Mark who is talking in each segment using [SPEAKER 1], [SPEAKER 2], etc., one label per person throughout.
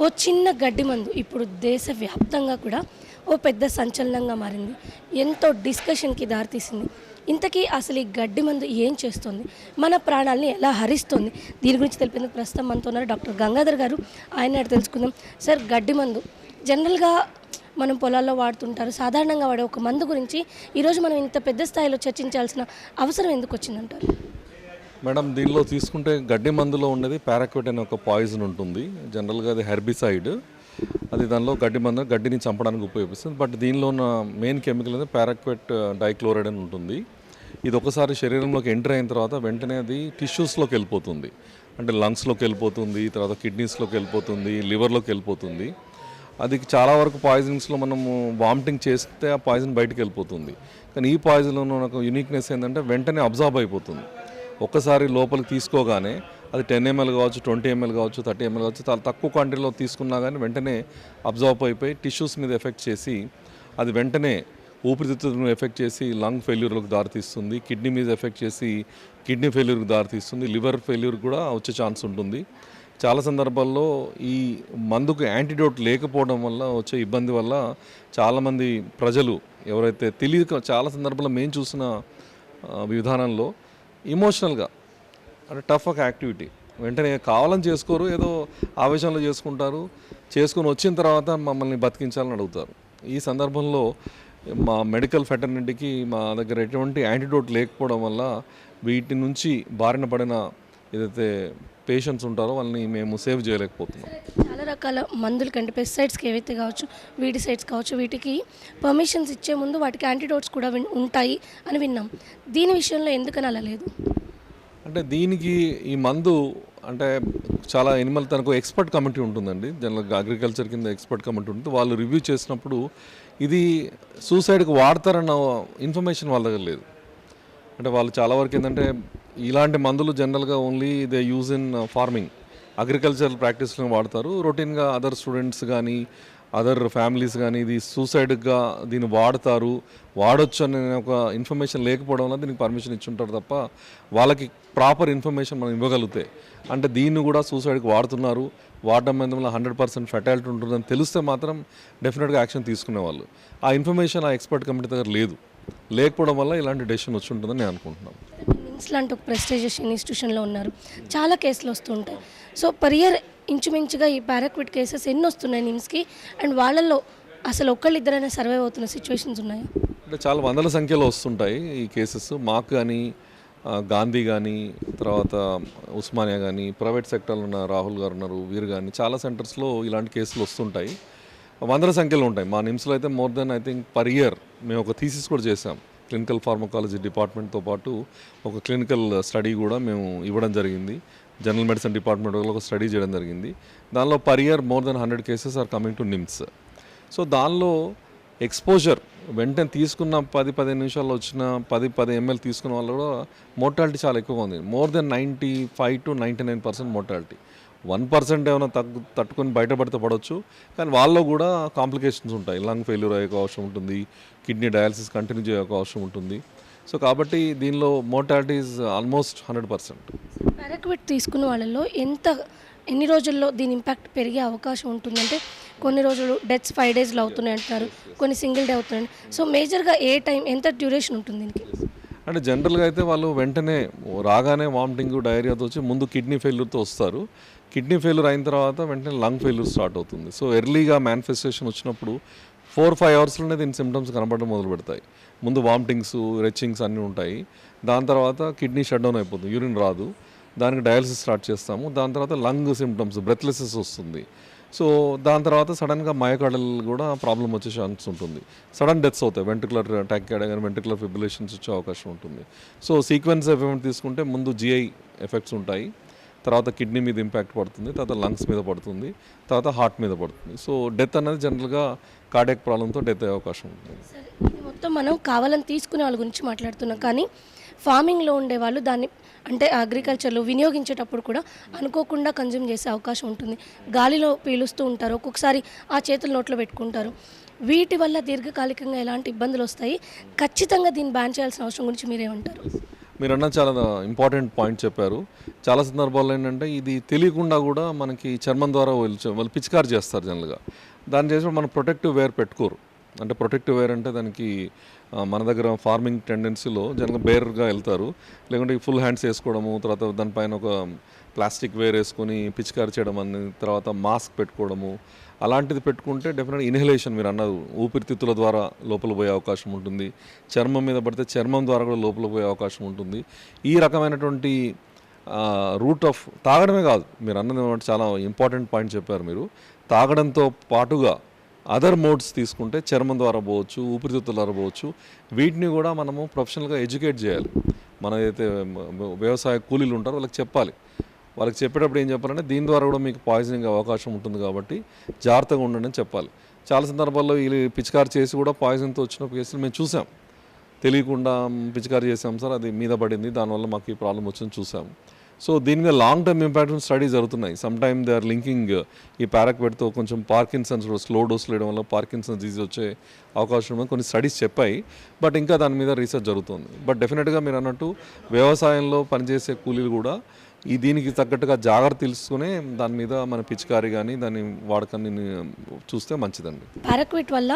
[SPEAKER 1] ఓ చిన్న గడ్డి మందు ఇప్పుడు దేశవ్యాప్తంగా కూడా ఓ పెద్ద సంచలనంగా మారింది. ఎంతో డిస్కషన్కి దారితీసింది. ఇంతకీ అసలు ఈ గడ్డి మందు ఏం చేస్తుంది, మన ప్రాణాలని ఎలా హరిస్తుంది, దీని గురించి తెలిపేందుకు ప్రస్తుతం మనతో ఉన్నారు డాక్టర్ గంగాధర్ గారు. ఆయన తెలుసుకుందాం. సార్, గడ్డి మందు జనరల్గా మనం పొలాల్లో వాడుతుంటారు, సాధారణంగా వాడే ఒక మందు గురించి ఈరోజు మనం ఇంత పెద్ద స్థాయిలో చర్చించాల్సిన అవసరం ఎందుకు వచ్చిందంటారు?
[SPEAKER 2] మేడం, దీనిలో తీసుకుంటే గడ్డి మందులో ఉండేది పారాక్విట్ అనే ఒక పాయిజన్ ఉంటుంది. జనరల్గా అది హెర్బిసైడ్. అది దానిలో గడ్డిని చంపడానికి ఉపయోగిస్తుంది. బట్ దీనిలో ఉన్న మెయిన్ కెమికల్ అనేది పారాక్విట్ డైక్లోరైడ్ అని ఉంటుంది. ఇది ఒకసారి శరీరంలోకి ఎంటర్ అయిన తర్వాత వెంటనే అది టిష్యూస్లోకి వెళ్ళిపోతుంది. అంటే లంగ్స్లోకి వెళ్ళిపోతుంది, తర్వాత కిడ్నీస్లోకి వెళ్ళిపోతుంది, లివర్లోకి వెళ్ళిపోతుంది. అది చాలా వరకు పాయిజన్స్లో మనము వామిటింగ్ చేస్తే ఆ పాయిజన్ బయటకు వెళ్ళిపోతుంది. కానీ ఈ పాయిజన్లో నాకు యూనిక్నెస్ ఏంటంటే వెంటనే అబ్జార్బ్ అయిపోతుంది. ఒక్కసారి లోపలికి తీసుకోగానే అది 10 ml కావచ్చు, 20 ml కావచ్చు, 30 ml కావచ్చు, చాలా తక్కువ క్వాంటిటీలో తీసుకున్నా కానీ వెంటనే అబ్జార్బ్ అయిపోయి టిష్యూస్ మీద ఎఫెక్ట్ చేసి అది వెంటనే ఊపిరితిత్తులను ఎఫెక్ట్ చేసి లంగ్ ఫెయిల్యూర్లకు దారితీస్తుంది. కిడ్నీ మీద ఎఫెక్ట్ చేసి కిడ్నీ ఫెయిల్యూర్కి దారితీస్తుంది. లివర్ ఫెయిల్యూర్ కూడా వచ్చే ఛాన్స్ ఉంటుంది. చాలా సందర్భాల్లో ఈ మందుకు యాంటీడోట్ లేకపోవడం వల్ల వచ్చే ఇబ్బంది వల్ల చాలామంది ప్రజలు ఎవరైతే తెలియక చాలా సందర్భాల్లో మేము చూసిన విధానంలో ఇమోషనల్గా అంటే టఫ్ ఒక యాక్టివిటీ వెంటనే కావాలని చేసుకోరు, ఏదో ఆవేశంలో చేసుకుంటారు. చేసుకొని వచ్చిన తర్వాత మమ్మల్ని బతికించాలని అడుగుతారు. ఈ సందర్భంలో మా మెడికల్ ఫెటర్నిటీకి మా దగ్గర ఎటువంటి యాంటీడోట్ లేకపోవడం వల్ల వీటి నుంచి బారిన పడిన ఏదైతే పేషెంట్స్ ఉంటారో వాళ్ళని మేము సేవ్ చేయలేకపోతున్నాం.
[SPEAKER 1] చాలా రకాల మందులు కంటే పెస్టిసైడ్స్కి ఏవైతే కావచ్చు, వీడిసైడ్స్ కావచ్చు, వీటికి పర్మిషన్స్ ఇచ్చే ముందు వాటికి యాంటీడోట్స్ కూడా ఉంటాయి అని విన్నాం. దీని విషయంలో ఎందుకని అలా లేదు?
[SPEAKER 2] అంటే దీనికి ఈ మందు అంటే చాలా తనకు ఎక్స్పర్ట్ కమిటీ ఉంటుందండి. జనరల్గా అగ్రికల్చర్ కింద ఎక్స్పర్ట్ కమిటీ ఉంటుంది. వాళ్ళు రివ్యూ చేసినప్పుడు ఇది సూసైడ్కి వాడతారన్న ఇన్ఫర్మేషన్ వాళ్ళ దగ్గర లేదు. అంటే వాళ్ళు చాలా వరకు ఏంటంటే ఇలాంటి మందులు జనరల్గా only they use in farming, agricultural ప్రాక్టీస్లో వాడతారు. రొటీన్గా అదర్ స్టూడెంట్స్ కానీ అదర్ ఫ్యామిలీస్ కానీ ఇది సూసైడ్గా దీన్ని వాడొచ్చు అనే ఒక ఇన్ఫర్మేషన్ లేకపోవడం వల్ల దీనికి పర్మిషన్ ఇచ్చుంటారు తప్ప వాళ్ళకి ప్రాపర్ ఇన్ఫర్మేషన్ మనం ఇవ్వగలిగితే, అంటే దీన్ని కూడా సూసైడ్కి వాడటం మీద 100% ఫెటాలిటీ ఉంటుందని తెలిస్తే మాత్రం డెఫినెట్గా యాక్షన్ తీసుకునేవాళ్ళు. ఆ ఇన్ఫర్మేషన్ ఆ ఎక్స్పర్ట్ కమిటీ దగ్గర లేకపోవడం వల్ల ఇలాంటి డెసిషన్ వచ్చి ఉంటుందని నేను అనుకుంటున్నాను.
[SPEAKER 1] నిమ్స్ లాంటి ఒక ప్రెస్టీజియస్ ఇన్స్టిట్యూషన్లో ఉన్నారు, చాలా కేసులు వస్తుంటాయి. సో పర్ ఇయర్ ఇంచుమించుగా ఈ పారాక్విట్ కేసెస్ ఎన్ని వస్తున్నాయి నిమ్స్కి? అండ్ వాళ్ళల్లో అసలు ఒక్కళ్ళిద్దరైనా సర్వైవ్ అవుతున్న సిచ్యువేషన్స్ ఉన్నాయి?
[SPEAKER 2] అంటే చాలా వందల సంఖ్యలో వస్తుంటాయి ఈ కేసెస్. మాకు కానీ గాంధీ కానీ తర్వాత ఉస్మానియా కానీ ప్రైవేట్ సెక్టర్లో ఉన్న రాహుల్ గారు ఉన్నారు, వీరు కానీ చాలా సెంటర్స్లో ఇలాంటి కేసులు వస్తుంటాయి. వందల సంఖ్యలో ఉంటాయి. మా నిమ్స్లో అయితే more than I think per year మేము ఒక థీసిస్ కూడా చేసాం. క్లినికల్ ఫార్మకాలజీ డిపార్ట్మెంట్తో పాటు ఒక క్లినికల్ స్టడీ కూడా మేము ఇవ్వడం జరిగింది. జనరల్ మెడిసిన్ డిపార్ట్మెంట్ ఒక స్టడీ చేయడం జరిగింది. దానిలో per year more than 100 cases are coming to NIMS. So దానిలో ఎక్స్పోజర్ వెంటనే తీసుకున్న 10-15 నిమిషాల్లో వచ్చిన 10 ml తీసుకున్న వాళ్ళు కూడా మోర్టాలిటీ చాలా ఎక్కువగా ఉంది. More than 95 to 99% mortality. 1% ఏమైనా తట్టుకొని బయటపడితే పడవచ్చు, కానీ వాళ్ళలో కూడా కాంప్లికేషన్స్ ఉంటాయి. లంగ్ ఫెయిల్యూర్ అయ్యే అవసరం ఉంటుంది, కిడ్నీ డయాలసిస్ కంటిన్యూ చేయే అవసరం ఉంటుంది. సో కాబట్టి దీనిలో మోర్టాలిటీ ఈజ్ ఆల్మోస్ట్ 100%.
[SPEAKER 1] పారాక్విట్ తీసుకున్న వాళ్ళలో ఎన్ని రోజుల్లో దీని ఇంపాక్ట్ పెరిగే అవకాశం ఉంటుందంటే కొన్ని రోజులు డెత్స్ 5 daysలో అవుతున్నాయి అంటున్నారు, కొన్ని సింగిల్ డే అవుతున్నాయి. సో మేజర్గా ఏ టైం, ఎంత డ్యూరేషన్ ఉంటుంది దీనికి?
[SPEAKER 2] అంటే జనరల్గా అయితే వాళ్ళు వెంటనే రాగానే వామిటింగ్ డయేరియాతో వచ్చి ముందు కిడ్నీ ఫెయిల్యూర్తో వస్తారు. కిడ్నీ ఫెయిల్యూర్ అయిన తర్వాత వెంటనే లంగ్ ఫెయిల్యూర్ స్టార్ట్ అవుతుంది. సో ఎర్లీగా మేనిఫెస్టేషన్ వచ్చినప్పుడు 4-5 అవర్స్లోనే దీని సిమ్టమ్స్ కనబడడం మొదలు పెడతాయి. ముందు వామిటింగ్స్, రెచ్చింగ్స్ అన్నీ ఉంటాయి. దాని తర్వాత కిడ్నీ షట్ డౌన్ అయిపోతుంది, యూరిన్ రాదు, దానికి డయాలసిస్ స్టార్ట్ చేస్తాము. దాని తర్వాత లంగ్ సిమ్టమ్స్, బ్రెత్లెస్నెస్ వస్తుంది. సో దాని తర్వాత సడన్గా మయోకార్డల్ కూడా ప్రాబ్లం వచ్చే ఛాన్స్ ఉంటుంది. సడన్ డెత్స్ అవుతాయి, వెంట్రికులర్ టాకికార్డియా కానీ వెంట్రికులర్ ఫిబ్రిలేషన్స్ వచ్చే అవకాశం ఉంటుంది. సో సీక్వెన్స్ ఎఫెక్ట్ తీసుకుంటే ముందు జిఐ ఎఫెక్ట్స్ ఉంటాయి, తర్వాత కిడ్నీ మీద ఇంపాక్ట్ పడుతుంది, తర్వాత లంగ్స్ మీద పడుతుంది, తర్వాత హార్ట్ మీద పడుతుంది. సో డెత్ అనేది జనరల్గా కార్డియాక్ ప్రాబ్లంతో డెత్ అయ్యే అవకాశం ఉంటుంది.
[SPEAKER 1] ఇది మొత్తం మనం కావాలని తీసుకునే వాళ్ళ గురించి మాట్లాడుతున్నాం, కానీ ఫార్మింగ్లో ఉండేవాళ్ళు దాన్ని అంటే అగ్రికల్చర్లో వినియోగించేటప్పుడు కూడా అనుకోకుండా కన్జ్యూమ్ చేసే అవకాశం ఉంటుంది. గాలిలో పీలుస్తూ ఉంటారు, ఒక్కొక్కసారి ఆ చేతులు నోట్లో పెట్టుకుంటారు. వీటి వల్ల దీర్ఘకాలికంగా ఎలాంటి ఇబ్బందులు వస్తాయి? ఖచ్చితంగా దీన్ని బ్యాన్ చేయాల్సిన అవసరం గురించి మీరేమంటారు?
[SPEAKER 2] మీరు అన్న చాలా ఇంపార్టెంట్ పాయింట్ చెప్పారు. చాలా సందర్భాల్లో ఏంటంటే ఇది తెలియకుండా కూడా మనకి చర్మం ద్వారా వాళ్ళు పిచికారి చేస్తారు జనరల్గా. దాన్ని చేసినప్పుడు మనం ప్రొటెక్టివ్ వేర్ పెట్టుకోరు. అంటే ప్రొటెక్టివ్ వేర్ అంటే దానికి మన దగ్గర ఫార్మింగ్ టెండెన్సీలో జనరల్గా బేర్గా వెళ్తారు, లేకుంటే ఫుల్ హ్యాండ్స్ వేసుకోవడము, తర్వాత దానిపైన ఒక ప్లాస్టిక్ వేర్ వేసుకొని పిచికారి చేయడం అని, తర్వాత మాస్క్ పెట్టుకోవడము, అలాంటిది పెట్టుకుంటే డెఫినెట్గా ఇన్హలేషన్ మీరు అన్నది ఊపిరితిత్తుల ద్వారా లోపల పోయే అవకాశం ఉంటుంది. చర్మం మీద పడితే చర్మం ద్వారా కూడా లోపల పోయే అవకాశం ఉంటుంది. ఈ రకమైనటువంటి రూట్ ఆఫ్ తాగడమే కాదు, మీరు అన్నది చాలా ఇంపార్టెంట్ పాయింట్ చెప్పారు మీరు. తాగడంతో పాటుగా అదర్ మోడ్స్ తీసుకుంటే చర్మం ద్వారా పోవచ్చు, ఊపిరితిత్తుల ద్వారా పోవచ్చు. వీటిని కూడా మనము ప్రొఫెషనల్గా ఎడ్యుకేట్ చేయాలి. మన ఏదైతే వ్యవసాయ కూలీలు ఉంటారో వాళ్ళకి చెప్పాలి. వాళ్ళకి చెప్పేటప్పుడు ఏం చెప్పాలంటే దీని ద్వారా కూడా మీకు పాయిజనింగ్ అవకాశం ఉంటుంది కాబట్టి జాగ్రత్తగా ఉండండి అని చెప్పాలి. చాలా సందర్భాల్లో వీళ్ళు పిచికారి చేసి కూడా పాయిజన్తో వచ్చిన కేసులు మేము చూసాం. తెలియకుండా పిచికారి చేసాం సార్, అది మీద పడింది, దానివల్ల మాకు ఈ ప్రాబ్లం వచ్చింది చూసాం. సో దీని మీద లాంగ్ టర్మ్ ఇంపాక్ట్ స్టడీ జరుగుతున్నాయి. Some time they are linking ఈ పారాక్వెట్తో కొంచెం పార్కిన్సన్స్ స్లో డోస్ వేయడం వల్ల పార్కిన్సన్స్ డిజీజ్ వచ్చే అవకాశం ఉందని కొన్ని స్టడీస్ చెప్పాయి. బట్ ఇంకా దాని మీద రీసెర్చ్ జరుగుతుంది. బట్ డెఫినెట్గా మీరు అన్నట్టు వ్యవసాయంలో పనిచేసే కూలీలు కూడా దీనికి తగ్గట్టుగా జాగ్రత్త తెలుసుకునే దాని మీద మన పిచికారి కానీ దాని వాడకాన్ని చూస్తే మంచిదండి.
[SPEAKER 1] పారాక్విట్ వల్ల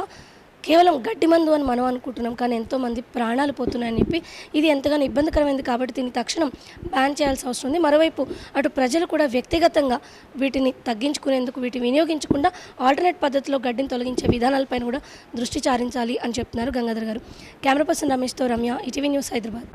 [SPEAKER 1] కేవలం గడ్డి మందు అని మనం అనుకుంటున్నాం, కానీ ఎంతోమంది ప్రాణాలు పోతున్నాయని చెప్పి ఇది ఎంతగానో ఇబ్బందికరమైంది కాబట్టి దీన్ని తక్షణం బ్యాన్ చేయాల్సిన అవసరం ఉంది. మరోవైపు అటు ప్రజలు కూడా వ్యక్తిగతంగా వీటిని తగ్గించుకునేందుకు, వీటిని వినియోగించకుండా ఆల్టర్నేట్ పద్ధతిలో గడ్డిని తొలగించే విధానాలపైన కూడా దృష్టి సారించాలి అని చెప్తున్నారు గంగాధర్ గారు. కెమెరా పర్సన్ రమేష్తో రమ్య, ఈటీవీ న్యూస్, హైదరాబాద్.